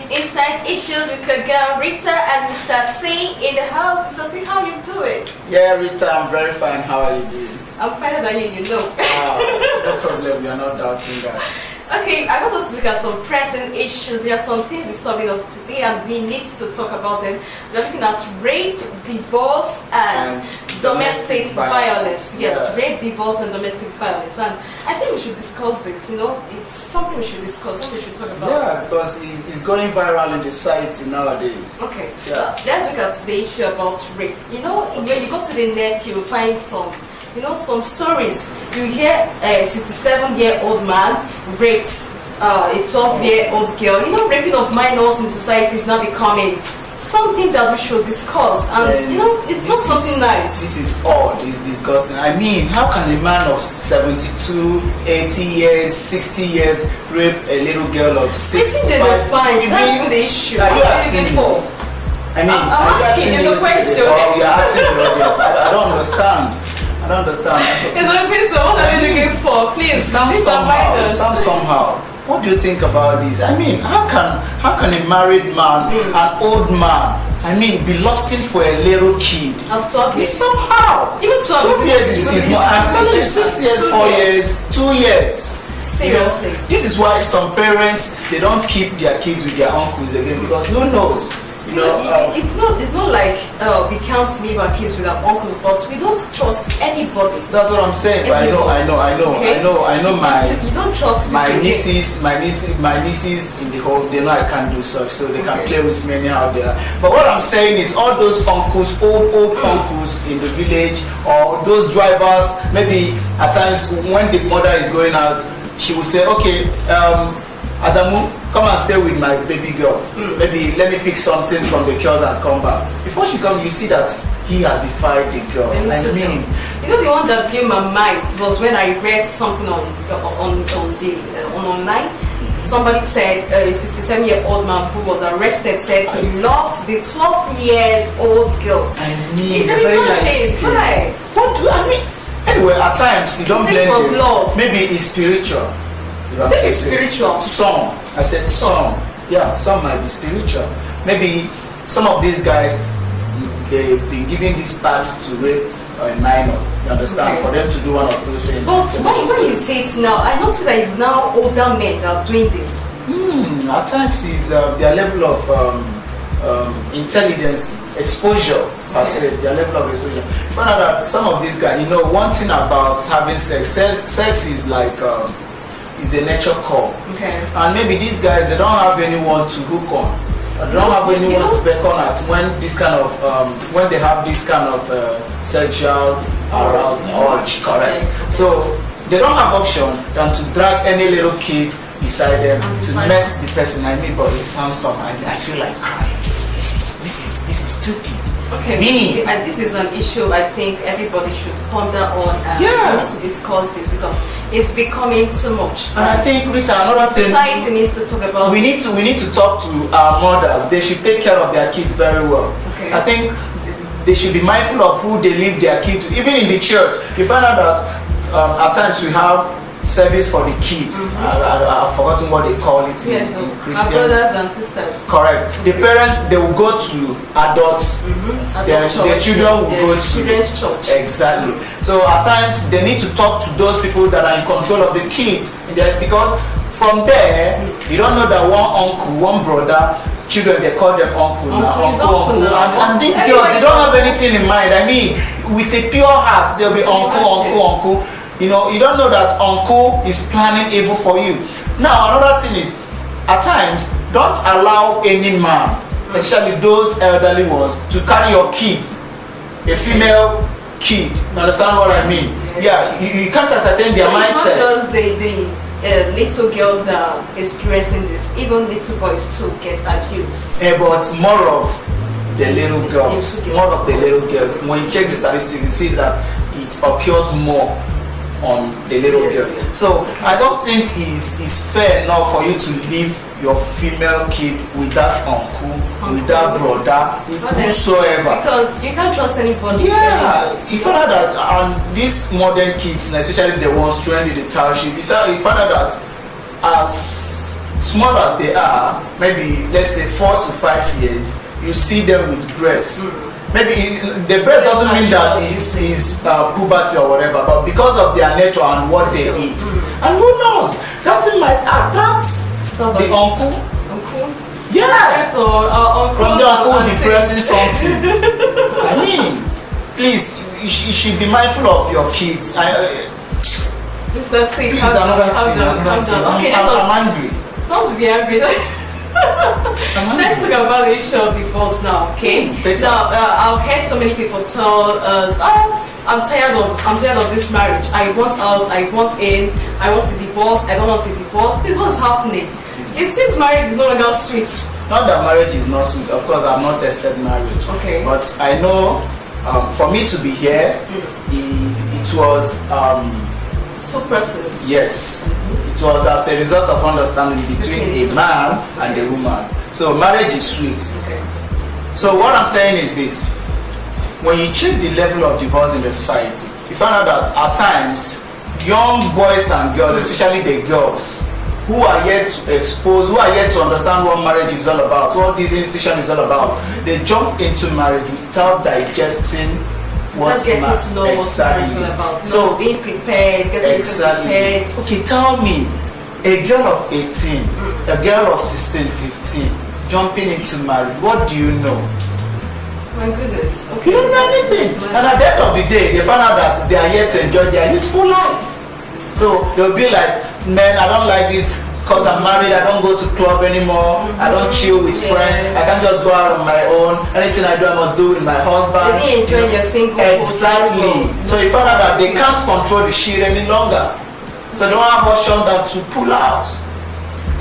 It's Inside Issues with your girl Rita and Mr. T in the house. Mr. T, how you doing? Yeah, Rita, I'm very fine. How are you doing? I'm finer than you know. No problem. We are not doubting that. Okay, I want us to look at some pressing issues. There are some things disturbing us today, and we need to talk about them. We're looking at rape, divorce, and domestic violence. Yes, Yeah. rape, divorce, and domestic violence. And I think we should discuss this. You know, it's something we should discuss. Something we should talk about. Yeah, because it's going viral in the society nowadays. Okay, Yeah. let's look at the issue about rape. You know, when you go to the net, you'll find some stories. You hear a 67-year-old man raped a 12-year-old girl. You know, raping of minors in society is now becoming something that we should discuss. And, it's not something nice. This is odd. It's disgusting. I mean, how can a man of 72, 80 years, 60 years rape a little girl of 6, 5? That's even the issue. Are you What asking are you me? for? I mean, I'm asking you a question. Oh, you're asking me audience. I don't understand. I don't understand. It's a question. What are you looking for? Please, somehow. What do you think about this? I mean, how can a married man, an old man, be lusting for a little kid? Of 12 years. Somehow. Even 12 years is not. I'm telling you, 6 years, 4 years, 2 years. Seriously. This is why some parents, they don't keep their kids with their uncles again, because who knows? It's not like we can't leave our kids with our uncles, but we don't trust anybody. That's what I'm saying. But I know you don't trust my nieces in the home. They know I can't do such, so they can play with me anyhow there. But what I'm saying is, all those uncles, old uncles in the village, or those drivers, maybe at times when the mother is going out, she will say, okay, Adamu, come and stay with my baby girl. Maybe let me pick something from the kiosk and come back. Before she comes, you see that he has defied the girl. The one that blew my mind was when I read something on online. Somebody said a 67-year-old man who was arrested said he loved the 12-year-old girl. Very nice. What do I mean? Anyway, at times you don't blame him. Love. Maybe it's spiritual. It's spiritual. Some. I said some. Yeah, some might be spiritual. Maybe some of these guys, they've been given these tasks to rape a minor. You understand? For them to do one or two things. But when you say it now, I notice that it's now older men that are doing this. At times it's their level of intelligence, exposure. I said their level of exposure. You find out that some of these guys, one thing about having sex is like is a nature call. And maybe these guys, they don't have anyone to hook on. They don't have anyone to beckon at when this kind of when they have this kind of sexual urge, correct? So they don't have option than to drag any little kid beside them to mess the person. But it sounds some. I feel like crying. This is stupid. Okay, and this is an issue I think everybody should ponder on, and we need to discuss this because it's becoming too much. And I think, Rita, another thing, society needs to talk about. We need to talk to our mothers. They should take care of their kids very well. Okay. I think they should be mindful of who they leave their kids with. Even in the church, you find out that at times we have service for the kids. I've forgotten what they call it in Christian. Our brothers and sisters. Correct. The parents, they will go to adults. Their children will go to children's church. Exactly. So at times they need to talk to those people that are in control of the kids, because from there you don't know that one uncle, one brother, children, they call them uncle now. And these girls, they don't have anything in mind. With a pure heart, they'll be uncle. You don't know that uncle is planning evil for you. Now, another thing is, at times, don't allow any man, especially those elderly ones, to carry your kid, a female kid. You understand what I mean? Yeah, you can't ascertain their mindset. It's not just the little girls that are experiencing this. Even little boys too get abused. But more of the little girls. When you check the statistics, you see that it occurs more on the little girls. So I don't think it's fair enough for you to leave your female kid with that uncle, with that brother, with whosoever. Because you can't trust anybody. Yeah, you find out that these modern kids, especially the ones trained in the township, you find out that as small as they are, maybe let's say 4 to 5 years, you see them with breasts. Maybe the breast doesn't mean that is puberty or whatever, but because of their nature and what they eat. And who knows, that thing might attract the uncle. Yeah. So from the uncle will be pressing something. I mean, please, you should be mindful of your kids. Please, another thing. Okay, I'm angry. Don't be angry. Let's talk about the issue of divorce now, okay? Now, I've heard so many people tell us, I'm tired of this marriage. I want out, I want in, I want a divorce, I don't want a divorce. Please, what's happening? It seems marriage is no longer sweet. Not that marriage is not sweet. Of course, I've not tested marriage. Okay. But I know, for me to be here, it was... two persons. Yes. It was as a result of understanding between a man and a woman. So marriage is sweet. Okay. So what I'm saying is this. When you check the level of divorce in the society, you find out that at times, young boys and girls, especially the girls, who are yet to expose, who are yet to understand what marriage is all about, what this institution is all about, they jump into marriage without digesting Just getting to know what marriage is all about. So being prepared, getting prepared. Okay, tell me, a girl of 18, a girl of 16, 15, jumping into marriage, what do you know? My goodness. Okay. You don't know anything. And at the end of the day, they find out that they are here to enjoy their useful life. So they'll be like, man, I don't like this because I'm married, I don't go to club anymore, I don't chill with friends, I can't just go out on my own, anything I do I must do with my husband. Maybe enjoy your single. Exactly. So you find out that they can't control the shit any longer. So they don't have option than to pull out.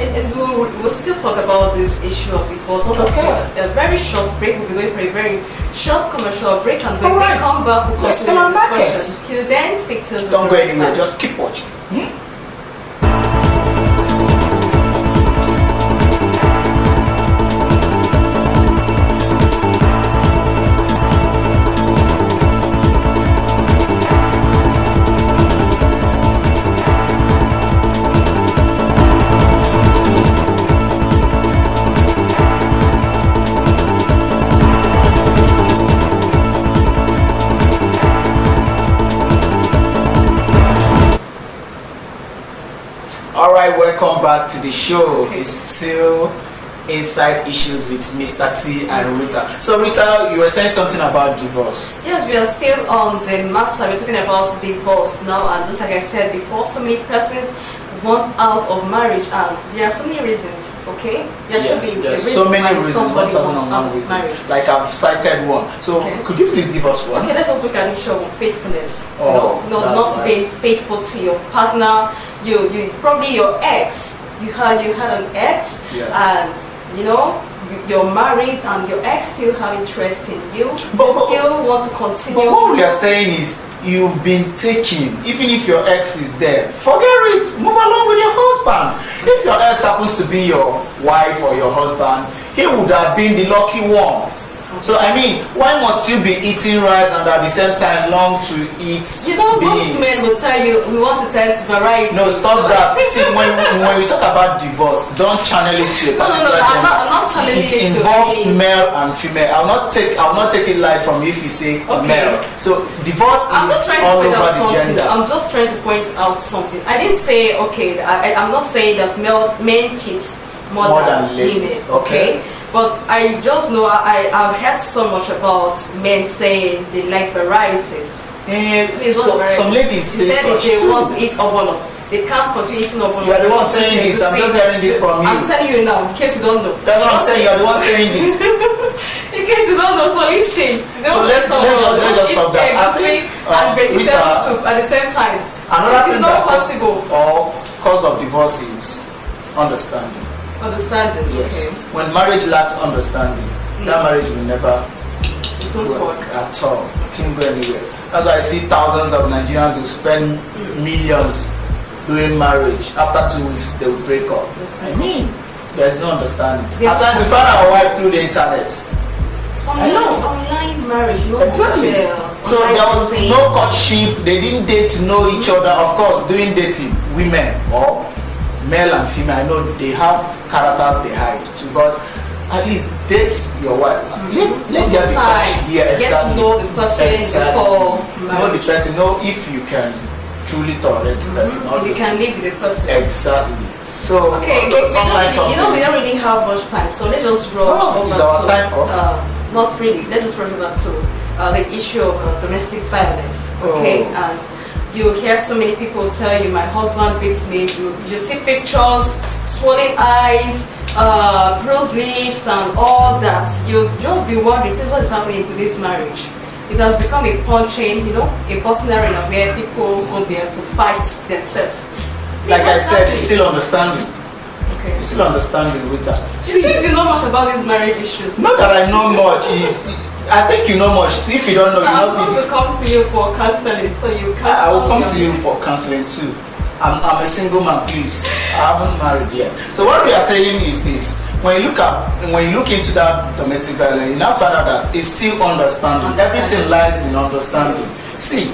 And we'll still talk about this issue of divorce. A very short break. We'll be going for a very short commercial break, and when we come back, we'll continue the discussion. Till then, stick to the Don't go anywhere, just keep watching. Alright, welcome back to the show. It's still Inside Issues with Mr. T and Rita. So Rita, you were saying something about divorce. Yes, we are still on the matter. We're talking about divorce now, and just like I said before, so many persons want out of marriage, and there are so many reasons. Okay, there should be there's so many reasons. Somebody wants out of reasons. marriage. Like I've cited one. So could you please give us one? Okay, let us look at the issue of faithfulness. Oh, not being faithful to your partner. You probably your ex. You had an ex, and you're married, and your ex still have interest in you. But still want to continue. But what we are saying is, you've been taken. Even if your ex is there, forget it. Move along with your husband. If your ex happens to be your wife or your husband, he would have been the lucky one. So I mean, why must you be eating rice and at the same time long to eat most men will tell you, we want to test variety. No, stop that. See, when we talk about divorce, don't channel it to a particular I'm not channeling it to it involves male and female. I'll not take it live from you if you say male. So divorce is all over the gender. I'm just trying to point out something. I didn't say I'm not saying that men cheat more than women. Okay. But I just know I've heard so much about men saying they like varieties. Some ladies say they want to eat obono. They can't continue eating obono. You are the one saying this. I'm just hearing this from you. I'm telling you now, in case you don't know. That's what I'm saying. You are the one saying this. In case you don't know, so listen. So let's just stop that. And vegetable soup at the same time. Another thing not possible. Or cause of divorce is understanding. Understanding. Yes. Okay. When marriage lacks understanding, that marriage will never work at all. It won't go anywhere. That's why I see thousands of Nigerians who spend millions during marriage. After 2 weeks, they will break up. I mean, there's no understanding. At times, we find our wife through the internet. Online marriage. Exactly. So there was no courtship. They didn't date to know each other. Of course, during dating, women or male and female, I know they have characters they hide too, but at least date your wife. Let there be passion. Yeah, Get to know the person before marriage. Know the person. Know if you can truly tolerate the person. If you can live with the person. Exactly. So okay, we don't really have much time, so let's just rush over is our time up? Not really. Let's just rush over to the issue of domestic violence. Okay, and you hear so many people tell you, my husband beats me. You see pictures, swollen eyes, bruised lips, and all that. You just be wondering, this is what is happening to this marriage. It has become a punching, a personal arena where people go there to fight themselves. Like I said, it's still understanding. Okay. It's still understanding, Rita. It seems you know much about these marriage issues. Not that I know much. I think you know much too. If you don't know, I'm supposed to come to you for counseling, so you can. I will come to you for counseling too. I'm a single man, please. I haven't married yet. So what we are saying is this: when you look into that domestic violence, you now find out that it's still understanding. Everything lies in understanding. See,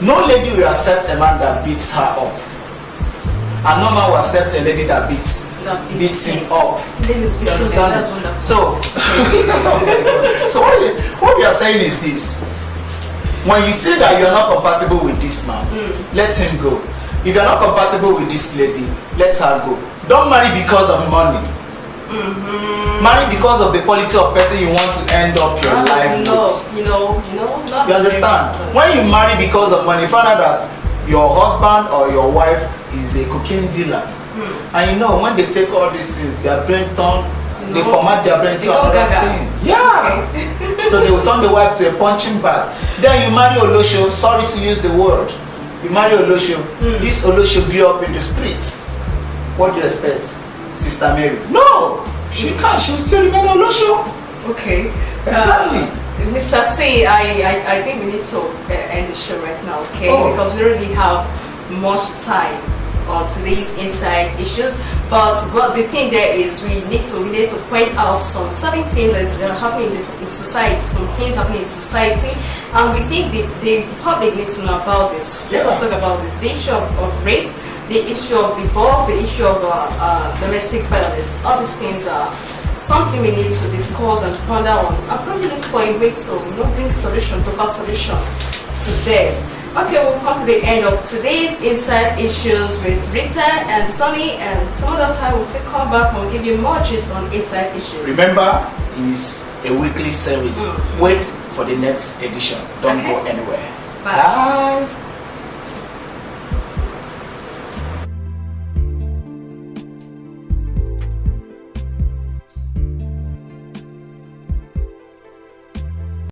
no lady will accept a man that beats her up. And no man will accept a lady that beats him up. Ladies beating him, that's wonderful. So what we are saying is this: when you say that you are not compatible with this man, let him go. If you are not compatible with this lady, let her go. Don't marry because of money. Marry because of the quality of person you want to end up your life with. You understand? When you marry because of money, find out that your husband or your wife is a cocaine dealer. And when they take all these things, their brain they format their brain to another thing. Yeah. So they will turn the wife to a punching bag. Then you marry Olosho, sorry to use the word. You marry Olosho. This Olosho grew up in the streets. What do you expect? Sister Mary? No! She can't. She will still remain Olosho. Okay. Exactly. Mr. T, I think we need to end the show right now, okay? Because we don't really have much time on today's inside issues. But the thing there is we need to point out some certain things that are happening in society, some things happening in society, and we think the public needs to know about this. Let us talk about this. The issue of rape, the issue of divorce, the issue of domestic violence. All these things are something we need to discuss and ponder on, and probably look for a way to bring solution, provide solution to them. Okay, we've come to the end of today's Inside Issues with Rita and Sonny, and some other time we'll still come back and we'll give you more gist on Inside Issues. Remember, it's a weekly service. Wait for the next edition. Don't go anywhere. Bye. Bye.